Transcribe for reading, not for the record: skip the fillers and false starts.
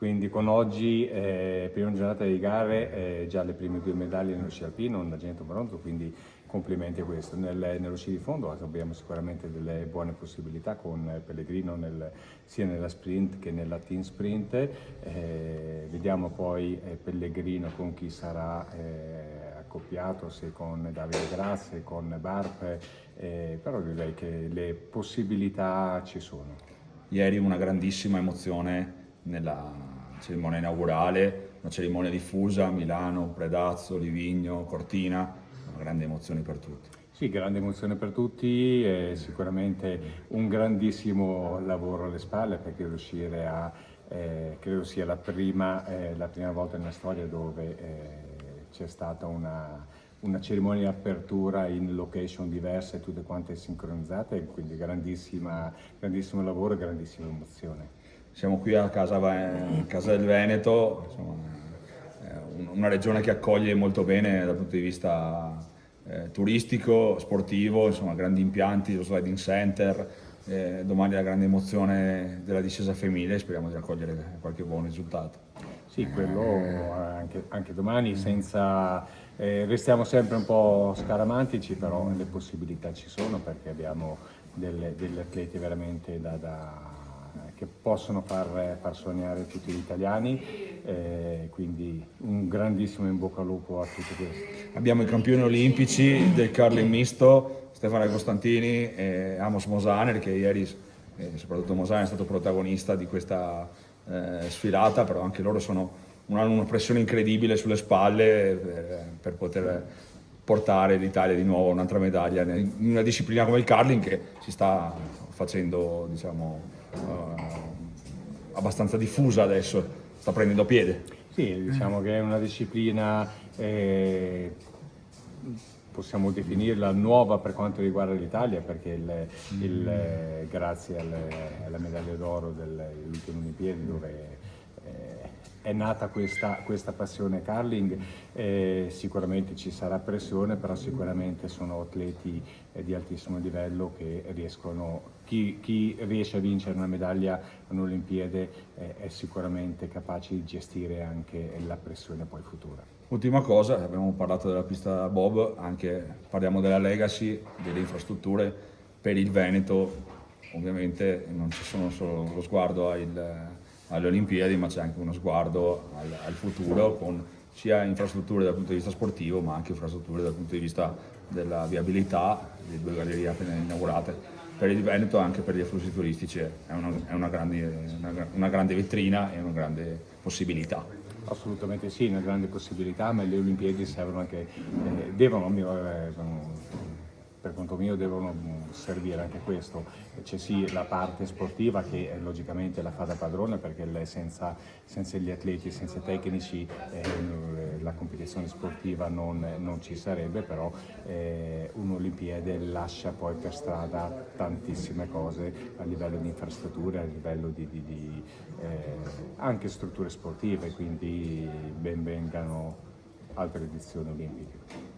Quindi con oggi, prima giornata di gare, già le prime 2 medaglie nello sci alpino, un argento e un bronzo, quindi complimenti a questo. Nello sci di fondo abbiamo sicuramente delle buone possibilità con Pellegrino sia nella sprint che nella team sprint. Vediamo poi Pellegrino con chi sarà accoppiato, se con Davide Grazie, con Barp, però direi che le possibilità ci sono. Ieri una grandissima emozione nella cerimonia inaugurale, una cerimonia diffusa a Milano, Predazzo, Livigno, Cortina, una grande emozione per tutti. Sì, grande emozione per tutti, sicuramente un grandissimo lavoro alle spalle, perché riuscire credo sia la prima volta nella storia dove c'è stata una cerimonia di apertura in location diverse, tutte quante sincronizzate, quindi grandissimo lavoro e grandissima emozione. Siamo qui a Casa del Veneto, insomma, una regione che accoglie molto bene dal punto di vista turistico, sportivo, insomma, grandi impianti, lo sliding center, domani la grande emozione della discesa femminile, speriamo di raccogliere qualche buon risultato. Sì, quello anche domani, restiamo sempre un po' scaramantici, però le possibilità ci sono, perché abbiamo degli atleti veramente che possono far sognare tutti gli italiani, quindi un grandissimo in bocca al lupo a tutti questi. Abbiamo i campioni olimpici del curling misto, Stefano Costantini e Amos Mosaner, che ieri, soprattutto Mosaner, è stato protagonista di questa sfilata, però anche loro hanno una pressione incredibile sulle spalle per poter portare l'Italia di nuovo a un'altra medaglia in una disciplina come il curling, che si sta facendo, diciamo, abbastanza diffusa adesso, sta prendendo piede. Sì, diciamo che è una disciplina, possiamo definirla nuova per quanto riguarda l'Italia, perché grazie alla medaglia d'oro delle ultime Olimpiadi, dove è nata questa passione curling, sicuramente ci sarà pressione, però sicuramente sono atleti di altissimo livello che riescono, chi riesce a vincere una medaglia a un'Olimpiade è sicuramente capace di gestire anche la pressione poi futura. Ultima cosa, abbiamo parlato della pista Bob, anche parliamo della legacy, delle infrastrutture per il Veneto. Ovviamente non ci sono solo lo sguardo alle Olimpiadi, ma c'è anche uno sguardo al futuro, con sia infrastrutture dal punto di vista sportivo, ma anche infrastrutture dal punto di vista della viabilità, le 2 gallerie appena inaugurate. Per il Veneto e anche per gli afflussi turistici è una grande vetrina e una grande possibilità. Assolutamente sì, una grande possibilità, ma le Olimpiadi servono anche, per conto mio, devono servire anche questo. C'è sì la parte sportiva che logicamente la fa da padrone, perché senza gli atleti, senza i tecnici, la competizione sportiva non ci sarebbe, però un'Olimpiade lascia poi per strada tantissime cose a livello di infrastrutture, a livello di anche strutture sportive, quindi ben vengano altre edizioni olimpiche.